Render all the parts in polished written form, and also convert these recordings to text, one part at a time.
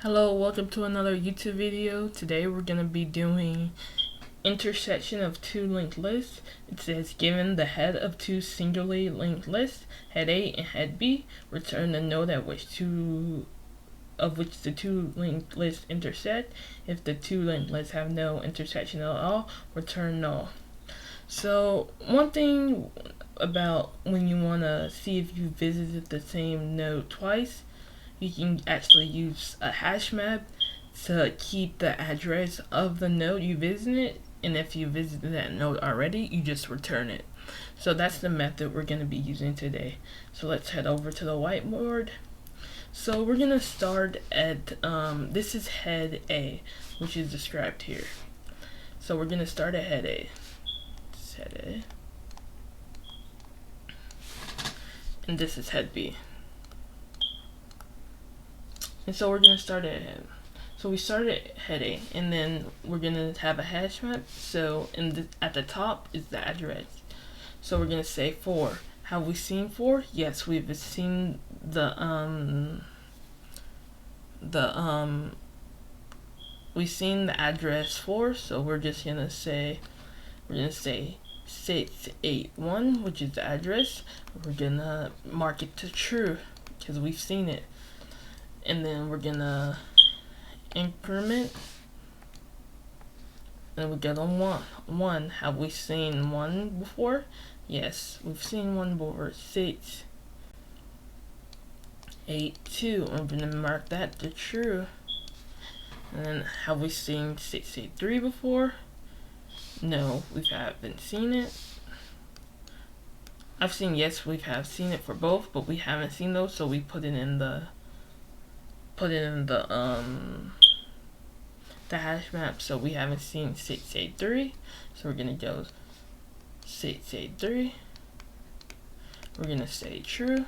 Hello, welcome to another YouTube video. Today we're going to be doing intersection of two linked lists. It says given the head of two singularly linked lists, head A and head B, return the node at which the two linked lists intersect. If the two linked lists have no intersection at all, return null. So one thing about when you want to see if you visited the same node twice, you can actually use a hash map to keep the address of the node you visited, and if you visited that node already, you just return it. So that's the method we're going to be using today. So let's head over to the whiteboard. So we're going to start at, this is head A, which is described here. So we're going to start at head A. This is head A. And this is head B. And so we're going to start at head. So we start at head A, and then we're going to have a hash map. So at the top is the address. So we're going to say 4. Have we seen 4? Yes, we've seen we've seen the address 4. So we're just going to say 681, which is the address. We're going to mark it to true because we've seen it. And then we're gonna increment, and we get on 1. Have we seen 1 before? Yes, we've seen 1 before. 682. I'm gonna mark that to true. And then have we seen 683 before? No, we haven't seen it. Yes, we have seen it for both, but we haven't seen those, so we put it in the hash map. So we haven't seen 683, so we're gonna go 683. We're gonna say true,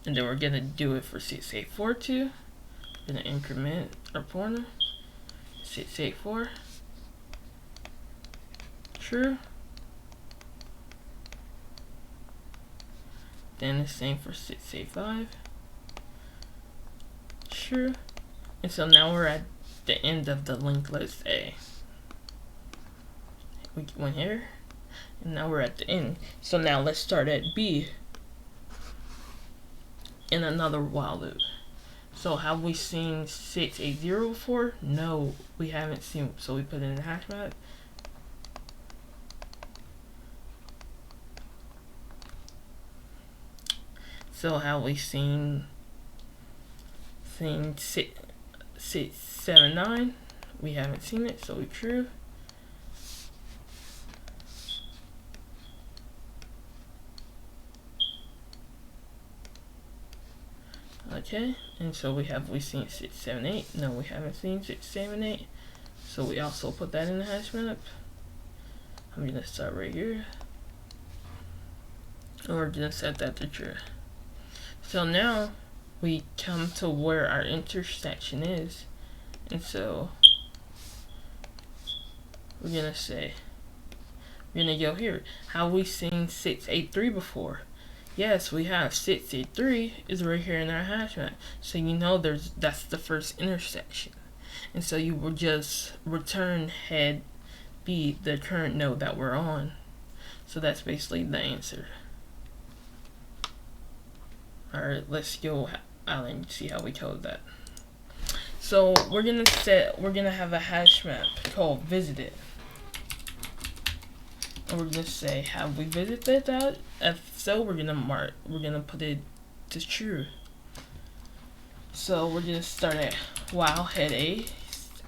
and then we're gonna do it for 684 too. We're gonna increment our pointer. 684 true. Then the same for 685 true. And so now we're at the end of the linked list A. We went here, and now we're at the end. So now let's start at B in another while loop. So have we seen 680 before? No, we haven't seen, so we put it in the hash map. So have we seen 679? We haven't seen it, so we true. Okay, and so we seen 678? No, we haven't seen 678, so we also put that in the hash map. I'm gonna start right here, and we're gonna set that to true. So now we come to where our intersection is, and so we're gonna go here. Have we seen 683 before? Yes, we have. 683 is right here in our hash map, so you know that's the first intersection, and so you will just return head B, the current node that we're on. So that's basically the answer. Alright, let's go out and see how we code that. So we're gonna have a hash map called visited, and we're gonna say have we visited that? If so, we're gonna put it to true. So we're gonna start at while head A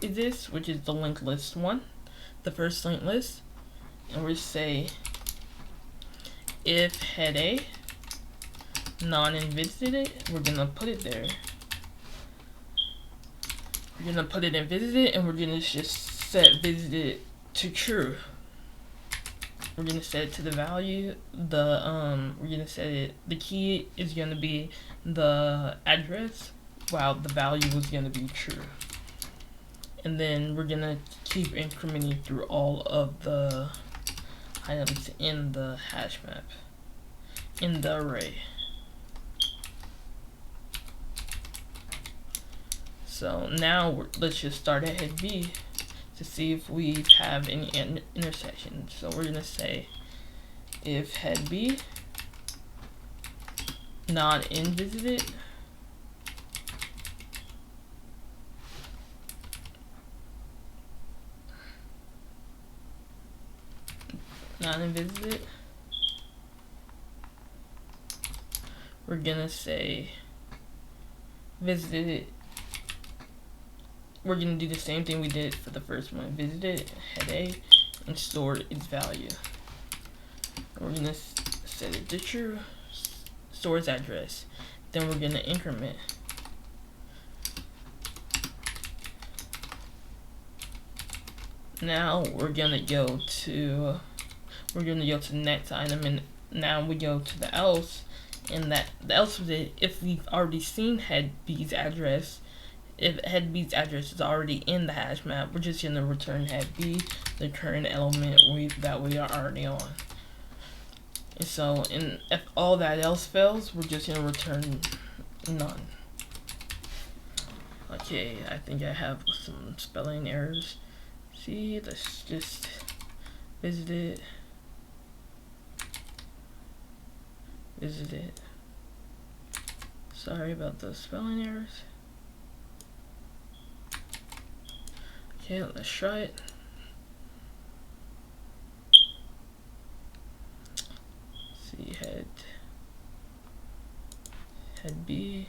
is this, which is the linked list 1, the first linked list, and we say if head A non-invisited, we're gonna put it there. We're gonna put it in visited, and we're gonna just set visited to true. We're gonna set it to the value. We're gonna set it. The key is gonna be the address, while the value was gonna be true. And then we're gonna keep incrementing through all of the items in the hash map, in the array. So now let's just start at head B to see if we have any intersections. So we're gonna say if head B not in visited we're gonna say visited. We're gonna do the same thing we did for the first one. Visited head A and stored its value. We're gonna set it to true, store its address. Then we're gonna increment. Now we're gonna go to next item, and now we go to the else, and the else of it, if we've already seen head B's address, if head B's address is already in the hash map, we're just gonna return head B, the current element that we are already on. And so, if all that else fails, we're just gonna return none. Okay, I think I have some spelling errors. See, let's just visit it. Sorry about those spelling errors. Okay, let's try it. See, head B.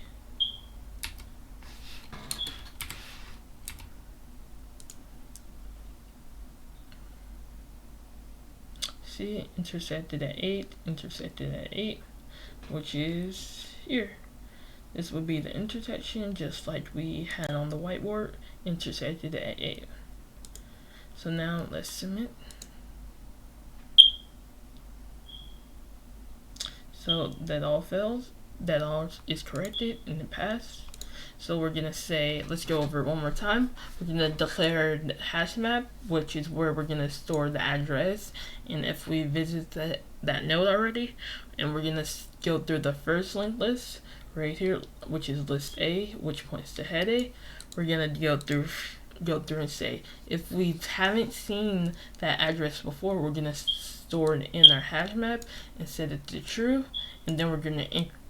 See, intersected at 8, which is here. This would be the intersection, just like we had on the whiteboard, intersected at 8. So now let's submit. So that all fails, that all is corrected and it passed. So we're gonna say, let's go over it one more time. We're gonna declare the hash map, which is where we're gonna store the address. And if we visit that node already, and we're gonna go through the first linked list right here, which is list A, which points to head A. We're gonna go through and say, if we haven't seen that address before, we're gonna store it in our hash map and set it to true, and then we're gonna increment.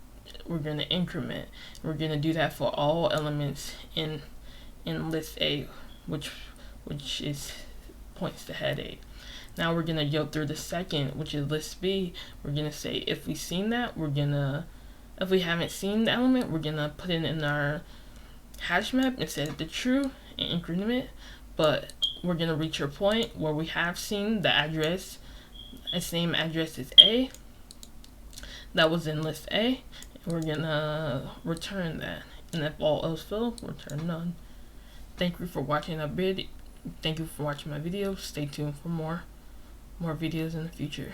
We're gonna do that for all elements in list A, which is points to head A. Now we're gonna go through the second, which is list B. We're gonna say if we've seen that, if we haven't seen the element, we're gonna put it in our hash map and set it to true and increment. But we're gonna reach a point where we have seen the address, the same address as A that was in list A. We're gonna return that, and if all else fails, return none. Thank you for watching my video. Stay tuned for more videos in the future.